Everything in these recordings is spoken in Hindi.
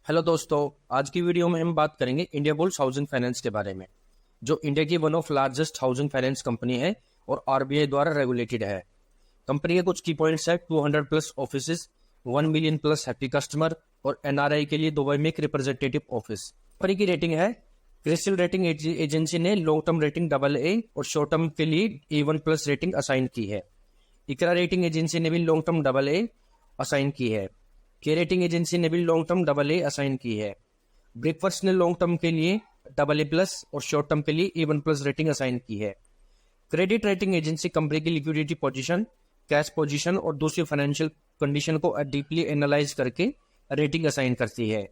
हेलो दोस्तों, आज की वीडियो में हम बात करेंगे इंडिया बुल्स हाउसिंग फाइनेंस के बारे में, जो इंडिया की one of largest housing finance company है और आरबीआई द्वारा रेगुलेटेड है। कंपनी के कुछ की पॉइंट्स है 200 plus office, 1 million plus happy customer और एनआरआई के लिए दुबई में एक रिप्रेजेंटेटिव ऑफिस। कंपनी की रेटिंग है, क्रिस्टल रेटिंग एजेंसी ने लॉन्ग टर्म रेटिंग AA और शॉर्ट टर्म के लिए A1 प्लस रेटिंग असाइन की है। इकरा रेटिंग एजेंसी ने भी लॉन्ग टर्म AA असाइन की है। के रेटिंग एजेंसी ने भी लॉन्ग टर्म AA असाइन की है। ब्रेकफास्ट ने लॉन्ग टर्म के लिए AA प्लस और शॉर्ट टर्म के लिए A1 प्लस रेटिंग असाइन की है। क्रेडिट रेटिंग एजेंसी कंपनी की लिक्विडिटी पोजीशन, कैश पोजीशन और दूसरी फाइनेंशियल कंडीशन को डीपली एनालाइज करके रेटिंग असाइन करती है।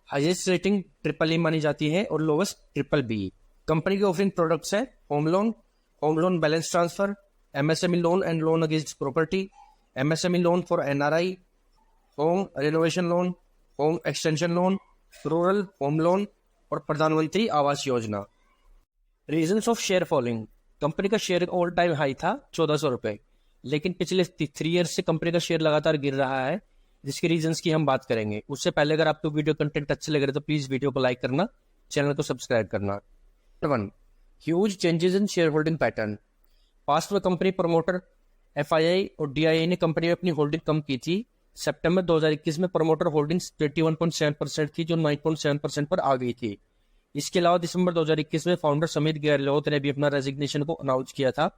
हाईएस्ट रेटिंग AAA मानी जाती है और लोवेस्ट BBB। कंपनी की ऑफरिंग प्रोडक्ट्स है home loan balance transfer, MSME loan and loan against property, MSME loan for NRI, home renovation loan, home extension loan, rural home loan और प्रधानमंत्री Awas Yojana. Reasons of share falling, company का शेयर ऑल टाइम हाई था 1400 रुपए, लेकिन पिछले 3 ईयर से कंपनी का शेयर लगातार गिर रहा है, जिसके रीजंस की हम बात करेंगे। उससे पहले अगर आपको वीडियो कंटेंट अच्छे लग रहे तो प्लीज वीडियो को लाइक करना, चैनल को सब्सक्राइब करना। 1. Huge changes in share holding pattern. Past में कंपनी प्रमोटर FII और DII ने कंपनी में अपनी होल्डिंग कम की थी। सितंबर 2021 में प्रमोटर होल्डिंग्स 21.7% थी, जो 9.7% पर आ गई थी। इसके अलावा दिसंबर 2021 में फाउंडर समित गहलोत ने भी अपना रेजिग्नेशन को अनाउंस किया था,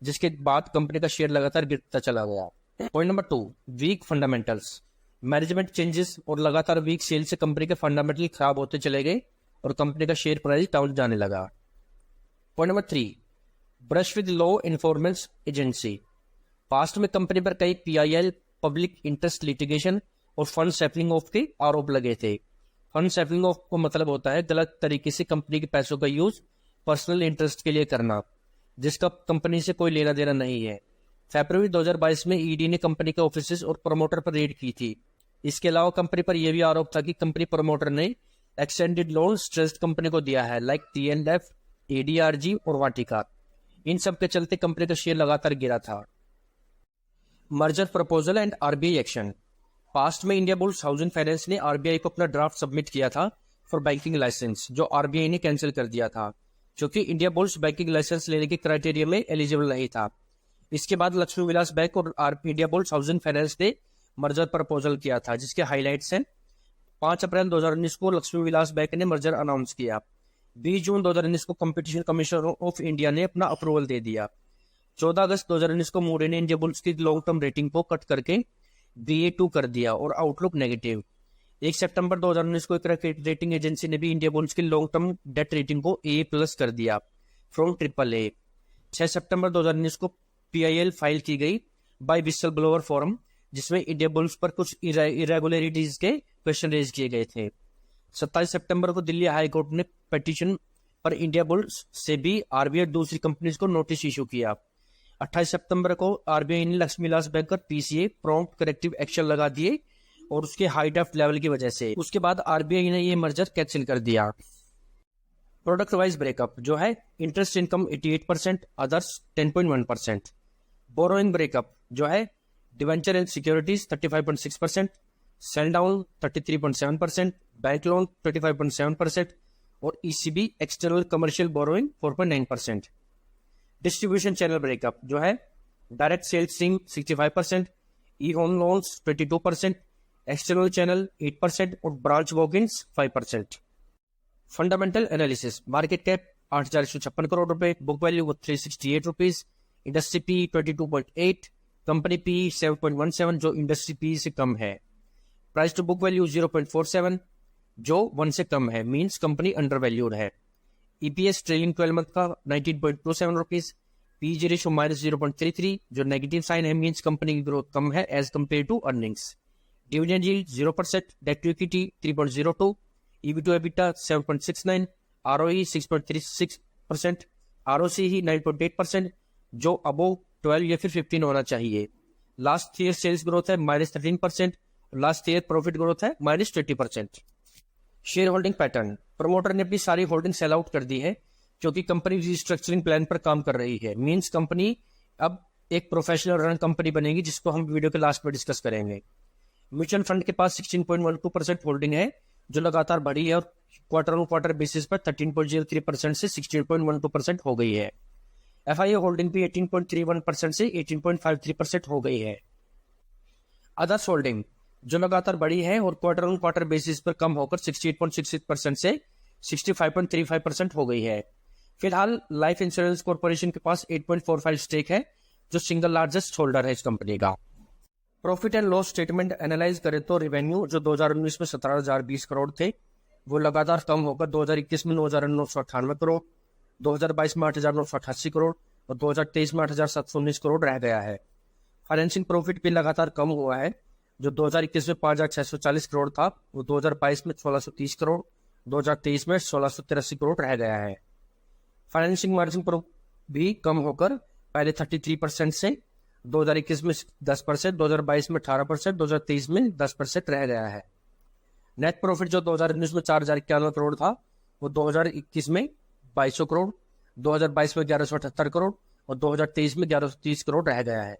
जिसके बाद कंपनी का शेयर लगातार गिरता चला गया। Point number 2, weak fundamentals. Management changes और लगातार वीक सेल से कंपनी के फंडामेंटल खराब होते चले गए और कंपनी का शेयर प्राइस डाउन जाने लगा। Point number 3, brush with law enforcement agency. Past में कंपनी पर कई PIL पब्लिक इंटरेस्ट लिटिगेशन और फंड सैफलिंग ऑफ के आरोप लगे थे। फंड सैफलिंग ऑफ को मतलब होता है गलत तरीके से कंपनी के पैसों का यूज पर्सनल इंटरेस्ट के लिए करना, जिसका कंपनी से कोई लेना देना नहीं है। फरवरी 2022 में ED ने कंपनी के ऑफिस और प्रमोटर पर रेड की थी। इसके अलावा कंपनी पर यह भी आरोप था कि कंपनी प्रमोटर ने एक्सटेंडेड लोन ट्रस्ट कंपनी को दिया है, लाइक TNF, ADRG और वाटिका। इन सब के चलते कंपनी का शेयर लगातार गिरा था। Merger proposal and RBI action. Past में इंडिया बुल्स हाउसिंग फाइनेंस ने RBI को अपना ड्राफ्ट सबमिट किया था फॉर बैंकिंग लाइसेंस, जो RBI ने कैंसिल कर दिया था, क्योंकि इंडिया बुल्स बैंकिंग लाइसेंस लेने के क्राइटेरिया में एलिजिबल नहीं था। इसके बाद लक्ष्मी विलास बैंक और इंडिया बुल्स हाउसिंग फाइनेंस ने मर्जर प्रपोजल किया था, जिसके हाईलाइट्स हैं। 5 अप्रैल 2019 को लक्ष्मी विलास बैंक ने मर्जर अनाउंस किया। 20 जून 2019 को कंपटीशन कमीशन ऑफ इंडिया ने अपना अप्रूवल दे दिया। 14 अगस्त 2019 को मूडी ने इंडिया बुल्स की लॉन्ग टर्म रेटिंग को कट करके BA2 कर दिया और आउटलुक नेगेटिव। 1 सितंबर 2019 को एक रेटिंग एजेंसी ने भी इंडिया बुल्स की लॉन्ग टर्म डेट रेटिंग को A+ कर दिया फ्रॉम AAA। 6 सितंबर 2019 को PIL फाइल की गई बाय विसल ब्लोअर फोरम, जिसमें इंडिया बुल्स पर कुछ इरेगुलरिटीज के क्वेश्चन रेज किए गए थे। 27 सितंबर को दिल्ली हाई कोर्ट ने पिटीशन पर इंडिया बुल्स से भी RBI दूसरी कंपनीज को नोटिस इशू किया। 28 सितंबर को RBI ने लक्ष्मी विलास बैंक पर PCA प्रॉम्प्ट करेक्टिव एक्शन लगा दिए और उसके हाई डेप्थ लेवल की वजह से। उसके बाद RBI ने ये मर्जर कैंसिल कर दिया। प्रोडक्ट वाइज ब्रेकअप जो है, interest income 88%, others 10.1%। Borrowing breakup जो है, debenture and securities 35.6%, sell down 33.7%, bank loan 35.7% और ECB external commercial borrowing 4.9%। Distribution channel breakup जो है, direct sales 65%, e home loans 22%, external channel 8% और branch walk ins 5%। Fundamental analysis, market cap 8,156 crore रुपए, book value 368 rupees, industry P 22.8, company P 7.17 जो इंडस्ट्री P से कम है, प्राइस टू बुक वैल्यू 0.47 जो 1 से कम है, मींस कंपनी अंडर वैल्यूड है। EPS ट्रेलिंग 12 मंथ का 19.27 रुपीज, PE रेशियो -0.33 जो नेगेटिव साइन है, मींस कंपनी की ग्रोथ कम है as compare to earnings. Dividend yield 0%, debt to equity 3.02, EV to EBITDA 7.69, ROE 6.36%, ROCE 9.8% जो अबोव 12 या फिर 15 होना चाहिए। लास्ट ईयर सेल्स ग्रोथ है -13%, लास्ट ईयर प्रॉफिट ग्रोथ है -20%। शेयर होल्डिंग पैटर्न, प्रमोटर ने अपनी सारी होल्डिंग सेल आउट कर दी है, क्योंकि कंपनी रिस्ट्रक्चरिंग प्लान पर काम कर रही है। मींस कंपनी अब एक प्रोफेशनल रन कंपनी बनेगी, जिसको हम वीडियो के लास्ट में डिस्कस करेंगे। म्यूचुअल फंड के पास 16.12% होल्डिंग है जो लगातार बढ़ी है और क्वार्टर ऑन क्वार्टर बेसिस पर 13.03% से 16.12% हो गई है। FII होल्डिंग भी 18.31% से 18.53% हो गई है। अदर्स होल्डिंग जो लगातार बढ़ी है और क्वार्टर ऑन क्वार्टर बेसिस पर कम होकर 68.66% से 65.35% हो गई है। फिलहाल लाइफ इंश्योरेंस कॉर्पोरेशन के पास 8.45 स्टेक है, जो सिंगल लार्जेस्ट होल्डर है इस कंपनी का। Profit and loss statement analyse करें तो रेवेन्यू जो 2019 में 17,020 करोड़ थे, वो लगातार कम होकर 2021 में 9,998 करोड़, 2022 में 8,988 करोड़ और 2023 में 8,719 करोड़ रह गया है। फाइनेंसिंग प्रॉफिट भी लगातार कम हुआ है, जो 2021 में 5,640 करोड़ था, वो 2022 में 1,630 करोड़, 2023 में 1,683 करोड़ रह गया है। फाइनेंसिंग मार्जिन पर भी कम होकर पहले 33% से 2021 में 10%, 2022 में 18%, 2023 में 10% रह गया है। नेट प्रॉफिट जो 2019 में 4,091 करोड़ था, वो 2021 में 2,200 करोड़, 2022 में 1,178 करोड़ और 2023 में 1,130 करोड़ रह गया है।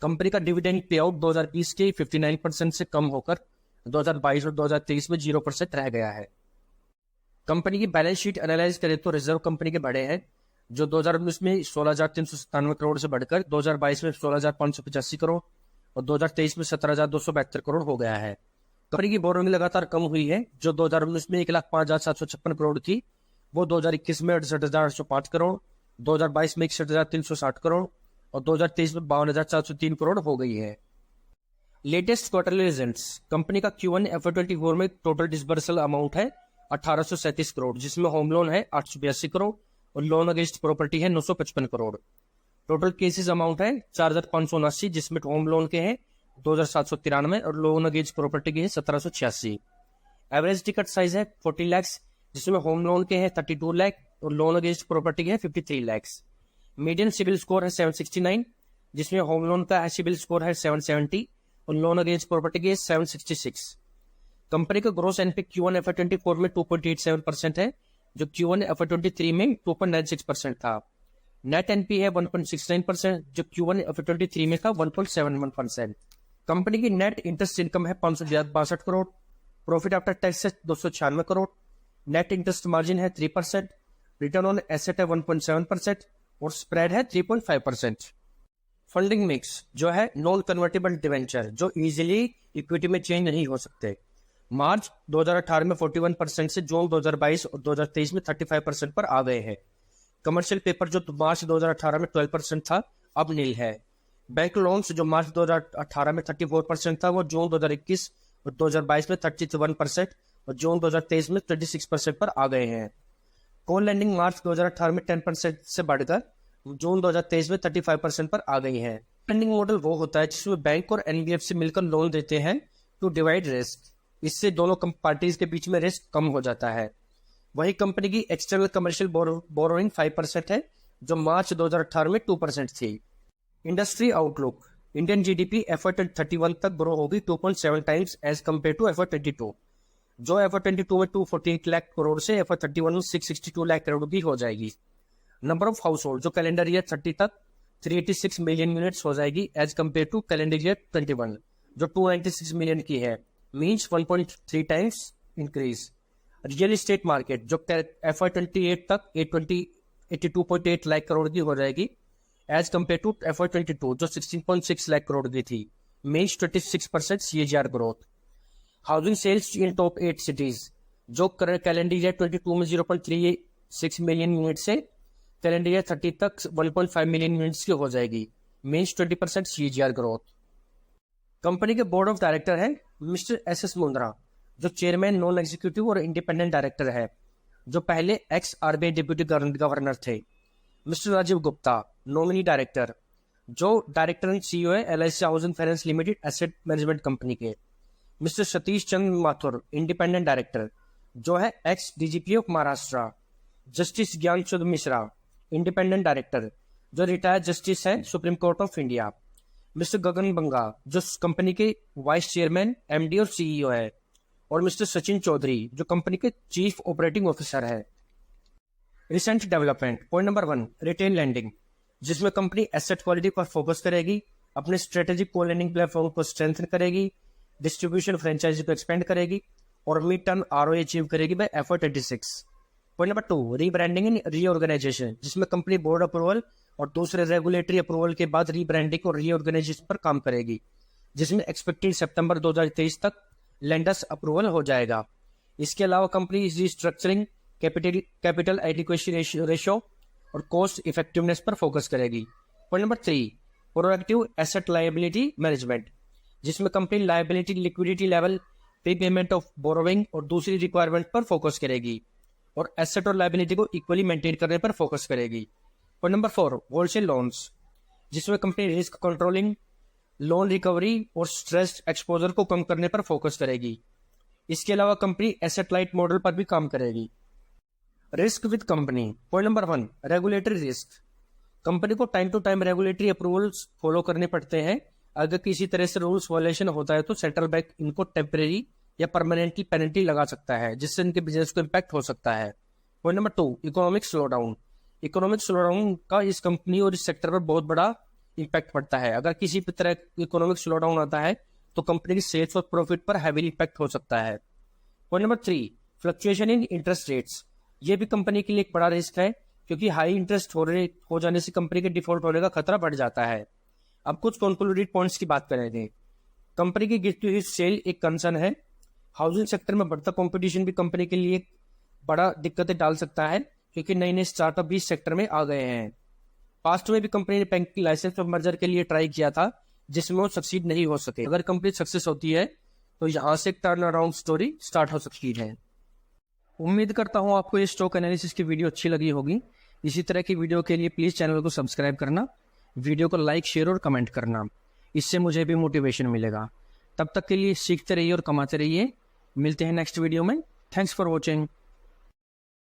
कंपनी का डिविडेंड पे आउट 2020 के 59% से कम होकर 2022 और 2023 में 0% रह गया है। कंपनी की बैलेंस शीट एनालाइज करें तो रिजर्व कंपनी के बड़े हैं, जो 2019 में 16,397 करोड़ से बढ़कर 2022 में 16,585 करोड़ और 2023 में 17,272 करोड़ हो गया है। कंपनी की बोरोइंग लगातार कम हुई है, जो 2019 में 1,05,756 करोड़ थी, वो 2021 में 68,805 करोड़, 2022 में 61,360 करोड़ और 2023 में 52,403 करोड़ हो गई है। लेटेस्ट क्वार्टरली रिजल्ट्स, कंपनी का Q1 FY24 में टोटल डिसबर्सल अमाउंट है 1,837 करोड़, जिसमें होम लोन है 882 करोड़ और लोन अगेंस्ट प्रॉपर्टी है 955 करोड़। टोटल केसेस अमाउंट है 4,579, जिसमें होम लोन के हैं 2,793 और लोन अगेंस्ट प्रॉपर्टी के हैं 1,786। एवरेज टिकट साइज है 40 लाख, जिसमें होम लोन के हैं 32 लाख और लोन अगेंस्ट प्रॉपर्टी के हैं 53 लाख। मीडियन सिविल स्कोर है 769, जिसमें होम लोन का सिविल स्कोर है 770 और लोन अगेंस्ट प्रॉपर्टी के 766। कंपनी का ग्रोस एनपी Q1 FY24 में 2.87% है, जो Q1 FY23 में 2.96% था। नेट एनपी है 1.69%, जो Q1 FY23 में था 1.71%। कंपनी की नेट इंटरेस्ट इनकम है 562 करोड़, प्रॉफिट आफ्टर टैक्स है 296 करोड़, नेट इंटरेस्ट मार्जिन है 3%, रिटर्न ऑन एसेट है 1.7% और स्प्रेड है 3.5%। फंडिंग मिक्स जो है नॉन कन्वर्टेबल डिवेंचर, जो इजीली इक्विटी में चेंज नहीं हो सकते, मार्च 2018 में 41% से जून 2022 और 2023 में 35% पर आ गए हैं। कमर्शियल पेपर जो मार्च 2018 में 12% था, अब नील है। बैंक लोन्स जो मार्च 2018 में 34% था, वो जून 2021 और 2022 में 31% और जून 2023 में 26% पर आ गए हैं। कोल लैंडिंग मार्च 2018 में 10% से बढ़कर जून 2023 में 35% पर आ गई है। लैंडिंग मॉडल वो होता है जिसमें बैंक और NBFC मिलकर लोन देते हैं टू डिवाइड रिस्क। इससे दोनों पार्टीज के बीच में रिस्क कम हो जाता है। वही कंपनी की एक्सटर्नल कमर्शियल बोरोइंग 5% है, जो मार्च 2018 में 2% थी। Industry outlook, Indian GDP FY31 तक ग्रो होगी 2.7 times as compare to FY22, जो FY22 में 248 लाख करोड़ से FY31 में 662 लाख करोड़ की हो जाएगी। नंबर ऑफ हाउस होल्ड जो कैलेंडर ईयर 30 तक 386 मिलियन यूनिट्स हो जाएगी as compare to calendar year 21, जो 296 मिलियन की है, means 1.3 times increase. Real estate market जो FY28 तक 82.8 लाख करोड़ की हो जाएगी एज कम्पेयर टू FY22 जो 16.6 लाख करोड़ की थी, means 26% CAGR growth. Housing sales in top 8 cities जो कैलेंडर ईयर 22 में 0.36 मिलियन यूनिट से कैलेंडर ईयर 30 तक 1.5 मिलियन यूनिट्स की हो जाएगी, मीन्स 20% CAGR ग्रोथ। कंपनी के बोर्ड ऑफ डायरेक्टर है मिस्टर SS मुंद्रा, जो चेयरमैन, नॉन एग्जीक्यूटिव और इंडिपेंडेंट डायरेक्टर है, जो पहले एक्स RBI डिप्यूटी गवर्नर थे। Mister Rajiv Gupta, nominee director, जो डायरेक्टर एंड CEO है LIC housing finance limited asset management company के। Mister Satish Chandra Mathur, independent director, जो है ex DGP of Maharashtra. Justice Gyan Chand Mishra, independent director, जो रिटायर्ड जस्टिस है supreme court of India. Mister Gagan Banga, जो कंपनी के वाइस चेयरमैन, MD और CEO है, और मिस्टर सचिन चौधरी, जो कंपनी के चीफ ऑपरेटिंग ऑफिसर है। Recent development, point number 1, retail lending, जिसमें कंपनी एसेट क्वालिटी पर फोकस करेगी, अपने स्ट्रेटेजिक को लैंडिंग प्लेटफॉर्म को स्ट्रेंथन करेगी, डिस्ट्रीब्यूशन फ्रेंचाइजी को एक्सपेंड करेगी और मिड टर्म ROE अचीव करेगी by FY26। Point number 2, rebranding and reorganisation, जिसमें कंपनी बोर्ड अप्रूवल और दूसरे रेगुलेटरी अप्रूवल के बाद रीब्रांडिंग और रीऑर्गेनाइजेशन पर काम करेगी, जिसमें एक्सपेक्टेड सितंबर 2023 तक लेंडर्स अप्रूवल हो जाएगा। इसके अलावा company restructuring, capital adequacy ratio और कॉस्ट इफेक्टिवनेस पर फोकस करेगी। Point number 3, proactive asset liability management, जिसमें company liability, liquidity level, payment of borrowing और दूसरी रिक्वायरमेंट पर फोकस करेगी और एसेट और लायबिलिटी को इक्वली मेंटेन करने पर फोकस करेगी। पॉइंट नंबर 4, होलसेल लोन्स, जिसमें company risk controlling, loan recovery और स्ट्रेस एक्सपोजर को कम करने पर फोकस करेगी। इसके अलावा कंपनी एसेट लाइट मॉडल पर भी काम करेगी। Risk with company. Point number 1, regulatory risk, company को time to time regulatory approvals follow करने पड़ते हैं। अगर किसी तरह से रूल्स वायलेशन होता है तो सेंट्रल बैंक इनको टेम्परेरी या परमानेंटली पेनल्टी लगा सकता है, जिससे इनके बिजनेस को इम्पैक्ट हो सकता है। Point number 2, economic slowdown, economic slowdown का इस कंपनी और इस सेक्टर पर बहुत बड़ा इम्पैक्ट पड़ता है। अगर किसी भी तरह इकोनॉमिक स्लोडाउन आता है तो कंपनी की सेल्स और प्रॉफिट पर हैवी इम्पैक्ट हो सकता है। Point number 3, fluctuation in interest rates, ये भी कंपनी के लिए एक बड़ा रिस्क है, क्योंकि हाई इंटरेस्ट हो जाने से कंपनी के डिफॉल्ट होने का खतरा बढ़ जाता है। अब कुछ कंक्लूडेड पॉइंट्स की बात करेंगे। कंपनी की गिरती हुई सेल एक कंसर्न है। हाउसिंग सेक्टर में बढ़ता कंपटीशन भी कंपनी के लिए बड़ा दिक्कतें डाल सकता है, क्योंकि नए नए स्टार्टअप भी इस सेक्टर में आ गए हैं। पास्ट में भी कंपनी ने बैंक की लाइसेंस और मर्जर के लिए ट्राई किया था, जिसमें वो सक्सीड नहीं हो सके। अगर कंपनी सक्सेस होती है तो यहाँ से एक टर्न अराउंड स्टोरी स्टार्ट हो सकती है। उम्मीद करता हूँ आपको ये स्टॉक एनालिसिस की वीडियो अच्छी लगी होगी। इसी तरह की वीडियो के लिए प्लीज़ चैनल को सब्सक्राइब करना, वीडियो को लाइक, शेयर और कमेंट करना, इससे मुझे भी मोटिवेशन मिलेगा। तब तक के लिए सीखते रहिए और कमाते रहिए। मिलते हैं नेक्स्ट वीडियो में। Thanks for watching.